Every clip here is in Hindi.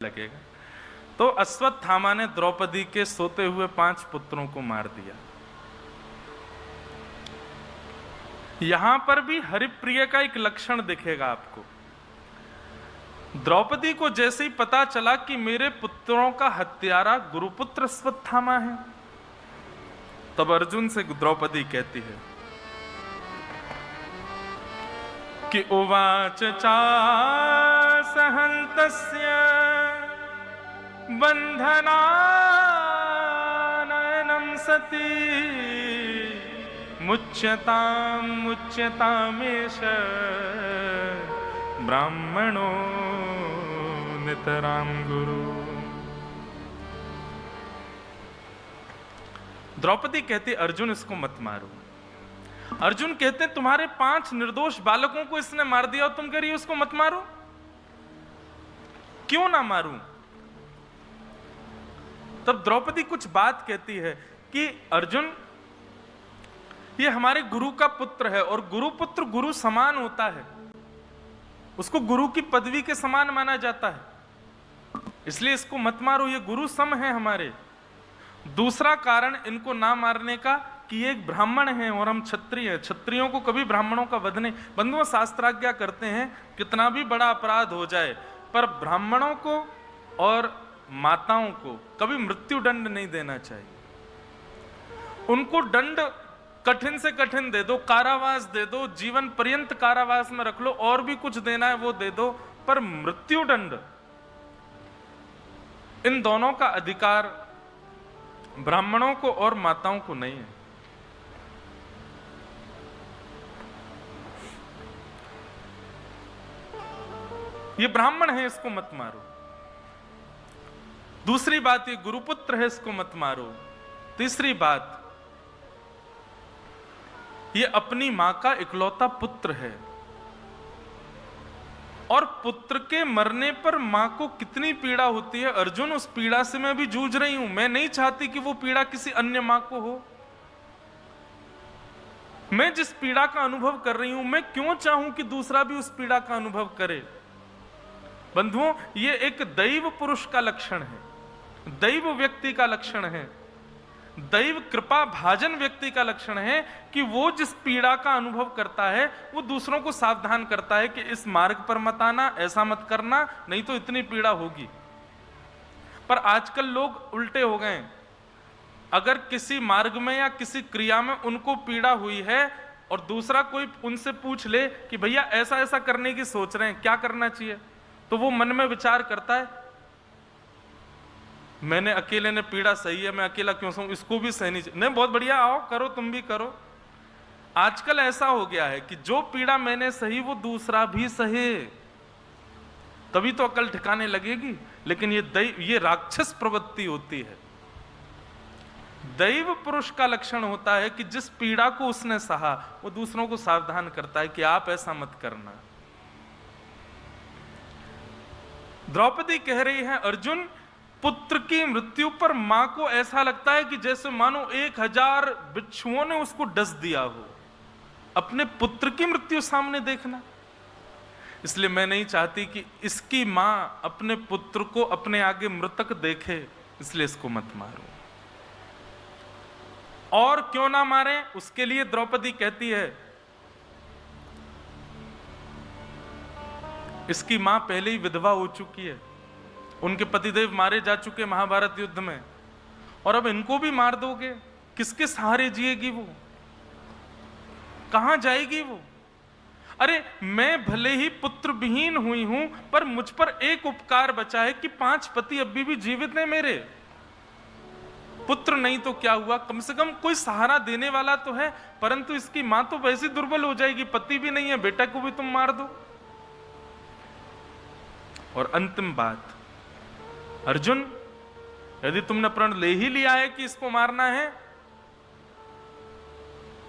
लगेगा। तो अश्वत्थामा ने द्रौपदी के सोते हुए 5 पुत्रों को मार दिया। यहां पर भी हरिप्रिय का एक लक्षण दिखेगा आपको। द्रौपदी को जैसे ही पता चला कि मेरे पुत्रों का हत्यारा गुरुपुत्र अश्वत्थामा है, तब अर्जुन से द्रौपदी कहती है कि उवाच चासहन्तस्य बन्धनानयनं सती मुच्यतामेष ब्राह्मणो नितरां गुरु। द्रौपदी कहती अर्जुन इसको मत मारो। अर्जुन कहते हैं तुम्हारे 5 निर्दोष बालकों को इसने मार दिया और तुम कह रही हो उसको मत मारो। क्यों ना मारूं? तब द्रौपदी कुछ बात कहती है कि अर्जुन, ये हमारे गुरु का पुत्र है और गुरु पुत्र गुरु समान होता है, उसको गुरु की पदवी के समान माना जाता है, इसलिए इसको मत मारो, ये गुरु सम है हमारे। दूसरा कारण इनको ना मारने का कि ये एक ब्राह्मण हैं और हम क्षत्रिय हैं, क्षत्रियों को कभी ब्राह्मणों का वध नहीं। बंधुओं, शास्त्राज्ञा करते हैं कितना भी बड़ा अपराध हो जाए पर ब्राह्मणों को और माताओं को कभी मृत्यु दंड नहीं देना चाहिए। उनको दंड कठिन से कठिन दे दो, कारावास दे दो, जीवन पर्यंत कारावास में रख लो, और भी कुछ देना है वो दे दो, पर मृत्यु दंड, इन दोनों का अधिकार ब्राह्मणों को और माताओं को नहीं है। ये ब्राह्मण है, इसको मत मारो। दूसरी बात, ये गुरुपुत्र है, इसको मत मारो। तीसरी बात, ये अपनी मां का इकलौता पुत्र है और पुत्र के मरने पर मां को कितनी पीड़ा होती है। अर्जुन, उस पीड़ा से मैं भी जूझ रही हूं। मैं नहीं चाहती कि वो पीड़ा किसी अन्य मां को हो। मैं जिस पीड़ा का अनुभव कर रही हूं, मैं क्यों चाहूं कि दूसरा भी उस पीड़ा का अनुभव करे। बंधुओं, ये एक दैव पुरुष का लक्षण है, दैव व्यक्ति का लक्षण है, दैव कृपा भाजन व्यक्ति का लक्षण है कि वो जिस पीड़ा का अनुभव करता है वो दूसरों को सावधान करता है कि इस मार्ग पर मत आना, ऐसा मत करना, नहीं तो इतनी पीड़ा होगी। पर आजकल लोग उल्टे हो गए। अगर किसी मार्ग में या किसी क्रिया में उनको पीड़ा हुई है और दूसरा कोई उनसे पूछ ले कि भैया ऐसा ऐसा करने की सोच रहे हैं, क्या करना चाहिए, तो वो मन में विचार करता है, मैंने अकेले ने पीड़ा सही है, मैं अकेला क्यों सहूं, इसको भी सहनी चाहिए। नहीं, बहुत बढ़िया, आओ करो, तुम भी करो। आजकल ऐसा हो गया है कि जो पीड़ा मैंने सही वो दूसरा भी सहे, तभी तो अकल ठिकाने लगेगी। लेकिन ये राक्षस प्रवृत्ति होती है। दैव पुरुष का लक्षण होता है कि जिस पीड़ा को उसने सहा वो दूसरों को सावधान करता है कि आप ऐसा मत करना। द्रौपदी कह रही है अर्जुन, पुत्र की मृत्यु पर मां को ऐसा लगता है कि जैसे मानो 1000 बिच्छुओं ने उसको डस दिया हो। अपने पुत्र की मृत्यु सामने देखना, इसलिए मैं नहीं चाहती कि इसकी मां अपने पुत्र को अपने आगे मृतक देखे, इसलिए इसको मत मारो। और क्यों ना मारे, उसके लिए द्रौपदी कहती है इसकी मां पहले ही विधवा हो चुकी है, उनके पतिदेव मारे जा चुके महाभारत युद्ध में, और अब इनको भी मार दोगे, किसके सहारे जिएगी वो, कहां जाएगी वो। अरे मैं भले ही पुत्र विहीन हुई हूं, पर मुझ पर एक उपकार बचा है कि 5 पति अभी भी जीवित हैं मेरे। पुत्र नहीं तो क्या हुआ, कम से कम कोई सहारा देने वाला तो है, परंतु इसकी मां तो वैसे दुर्बल हो जाएगी, पति भी नहीं है, बेटा को भी तुम मार दो। और अंतिम बात, अर्जुन, यदि तुमने प्रण ले ही लिया है कि इसको मारना है,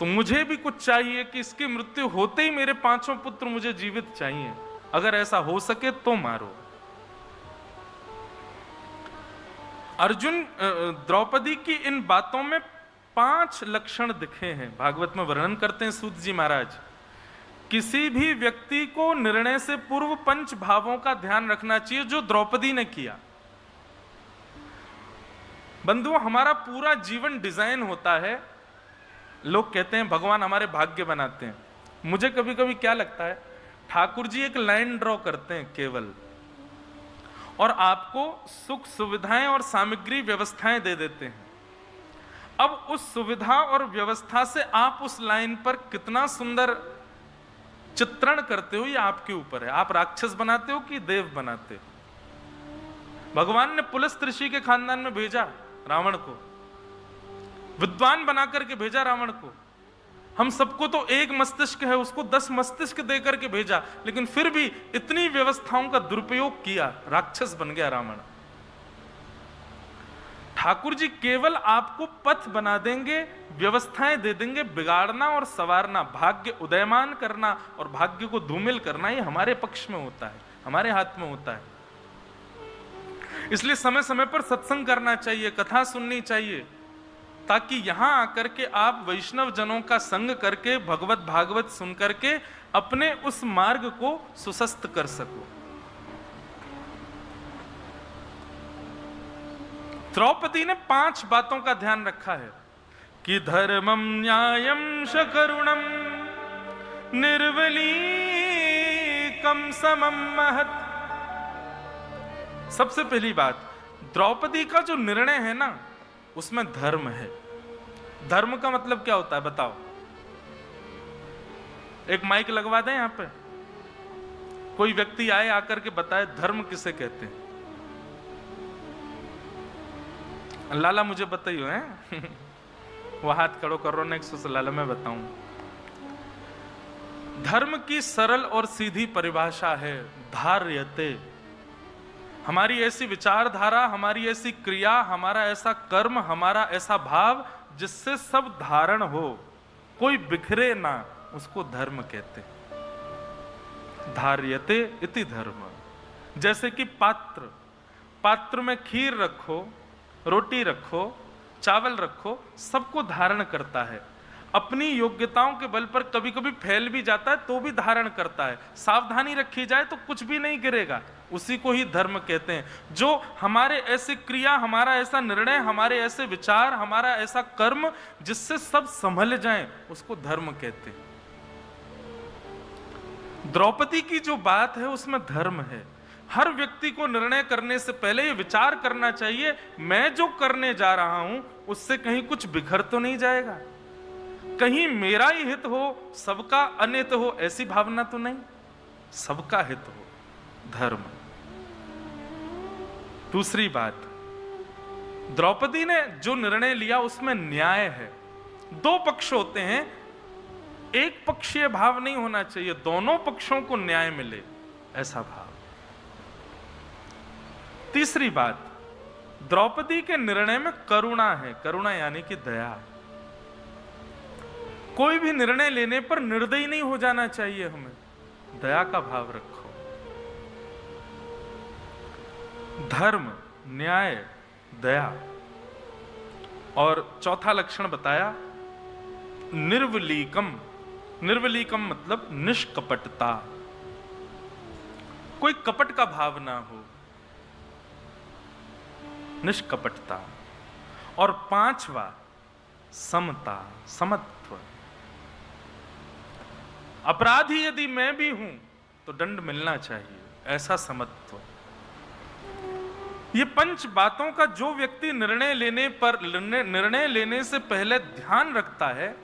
तो मुझे भी कुछ चाहिए कि इसकी मृत्यु होते ही मेरे 5 पुत्र मुझे जीवित चाहिए। अगर ऐसा हो सके तो मारो। अर्जुन, द्रौपदी की इन बातों में 5 लक्षण दिखे हैं, भागवत में वर्णन करते हैं सूत जी महाराज किसी भी व्यक्ति को निर्णय से पूर्व पंच भावों का ध्यान रखना चाहिए, जो द्रौपदी ने किया। बंधुओं, हमारा पूरा जीवन डिजाइन होता है, लोग कहते हैं भगवान हमारे भाग्य बनाते हैं। मुझे कभी कभी क्या लगता है, ठाकुर जी एक लाइन ड्रॉ करते हैं केवल, और आपको सुख सुविधाएं और सामग्री व्यवस्थाएं दे देते हैं। अब उस सुविधा और व्यवस्था से आप उस लाइन पर कितना सुंदर चित्रण करते हो, ये आपके ऊपर है। आप राक्षस बनाते हो कि देव बनाते हो। भगवान ने पुलस्त ऋषि के खानदान में भेजा रावण को, विद्वान बना करके भेजा रावण को। हम सबको तो एक मस्तिष्क है, उसको 10 मस्तिष्क दे करके भेजा, लेकिन फिर भी इतनी व्यवस्थाओं का दुरुपयोग किया, राक्षस बन गया रावण। ठाकुर जी केवल आपको पथ बना देंगे, व्यवस्थाएं दे देंगे। बिगाड़ना और संवारना, भाग्य उदयमान करना और भाग्य को धूमिल करना, ये हमारे पक्ष में होता है, हमारे हाथ में होता है। इसलिए समय समय पर सत्संग करना चाहिए, कथा सुननी चाहिए, ताकि यहां आकर के आप वैष्णव जनों का संग करके, भगवत भागवत सुन करके अपने उस मार्ग को सुसस्त कर सको। द्रौपदी ने 5 बातों का ध्यान रखा है कि धर्मम न्यायम शकरुणम निर्वलीकम समम महत्। सबसे पहली बात, द्रौपदी का जो निर्णय है ना, उसमें धर्म है। धर्म का मतलब क्या होता है बताओ? एक माइक लगवा दें यहां पे, कोई व्यक्ति आए आकर के बताए धर्म किसे कहते हैं। लाला मुझे बताइयो है वो हाथ खड़ो कर रहा है, लाला मैं बताऊं। धर्म की सरल और सीधी परिभाषा है धार्यते। हमारी ऐसी विचारधारा, हमारी ऐसी क्रिया, हमारा ऐसा कर्म, हमारा ऐसा भाव जिससे सब धारण हो, कोई बिखरे ना, उसको धर्म कहते। धार्यते इति धर्म। जैसे कि पात्र में खीर रखो, रोटी रखो, चावल रखो, सबको धारण करता है। अपनी योग्यताओं के बल पर कभी कभी फैल भी जाता है तो भी धारण करता है। सावधानी रखी जाए तो कुछ भी नहीं गिरेगा, उसी को ही धर्म कहते हैं। जो हमारे ऐसी क्रिया, हमारा ऐसा निर्णय, हमारे ऐसे विचार, हमारा ऐसा कर्म जिससे सब संभल जाएं, उसको धर्म कहते हैं। द्रौपदी की जो बात है उसमें धर्म है। हर व्यक्ति को निर्णय करने से पहले ये विचार करना चाहिए, मैं जो करने जा रहा हूं उससे कहीं कुछ बिखर तो नहीं जाएगा, कहीं मेरा ही हित हो, सबका अनित हो, ऐसी भावना तो नहीं, सबका हित हो, धर्म। दूसरी बात, द्रौपदी ने जो निर्णय लिया उसमें न्याय है। 2 पक्ष होते हैं, एक पक्षीय भाव नहीं होना चाहिए, दोनों पक्षों को न्याय मिले, ऐसा भाव। तीसरी बात, द्रौपदी के निर्णय में करुणा है। करुणा यानी कि दया। कोई भी निर्णय लेने पर निर्दयी नहीं हो जाना चाहिए, हमें दया का भाव रखो। धर्म, न्याय, दया। और चौथा लक्षण बताया निर्वलीकम। निर्वलीकम मतलब निष्कपटता, कोई कपट का भाव ना हो, निष्कपटता। और 5वां समता, समत्व। अपराधी यदि मैं भी हूं तो दंड मिलना चाहिए, ऐसा समत्व। ये 5 बातों का जो व्यक्ति निर्णय लेने से पहले ध्यान रखता है,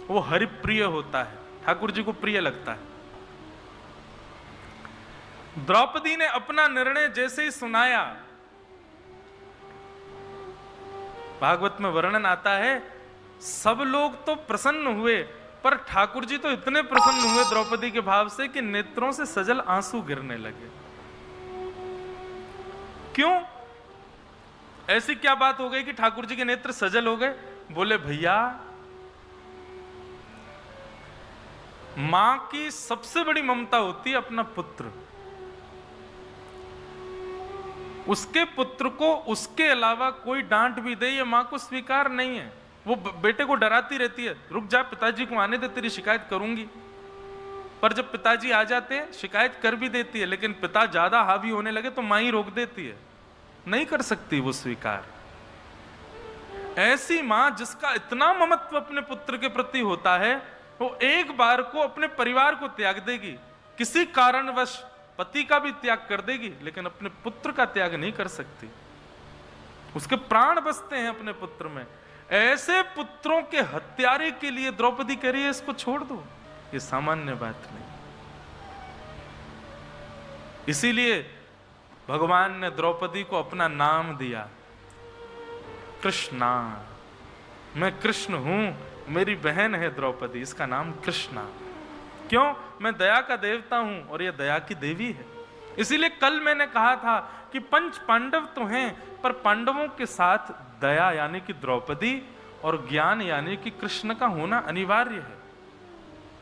वो हरिप्रिय होता है, ठाकुर जी को प्रिय लगता है। द्रौपदी ने अपना निर्णय जैसे ही सुनाया, भागवत में वर्णन आता है, सब लोग तो प्रसन्न हुए, पर ठाकुर जी तो इतने प्रसन्न हुए द्रौपदी के भाव से कि नेत्रों से सजल आंसू गिरने लगे। क्यों? ऐसी क्या बात हो गई कि ठाकुर जी के नेत्र सजल हो गए? बोले भैया, मां की सबसे बड़ी ममता होती है अपना पुत्र। उसके पुत्र को उसके अलावा कोई डांट भी दे, ये मां को स्वीकार नहीं है। वो बेटे को डराती रहती है, रुक जा, पिताजी को आने दे, तेरी शिकायत करूंगी। पर जब पिताजी आ जाते हैं, शिकायत कर भी देती है, लेकिन पिता ज्यादा हावी होने लगे तो मां ही रोक देती है, नहीं कर सकती वो स्वीकार। ऐसी मां जिसका इतना ममत्व अपने पुत्र के प्रति होता है, वो एक बार को अपने परिवार को त्याग देगी, किसी कारणवश पति का भी त्याग कर देगी, लेकिन अपने पुत्र का त्याग नहीं कर सकती। उसके प्राण बसते हैं अपने पुत्र में। ऐसे पुत्रों के हत्यारे के लिए द्रौपदी कह रही है इसको छोड़ दो, ये सामान्य बात नहीं। इसीलिए भगवान ने द्रौपदी को अपना नाम दिया, कृष्णा। मैं कृष्ण हूं, मेरी बहन है द्रौपदी, इसका नाम कृष्णा। क्यों? मैं दया का देवता हूं और यह दया की देवी है। इसीलिए कल मैंने कहा था कि पंच पांडव तो हैं, पर पांडवों के साथ दया यानी कि द्रौपदी और ज्ञान यानी कि कृष्ण का होना अनिवार्य है।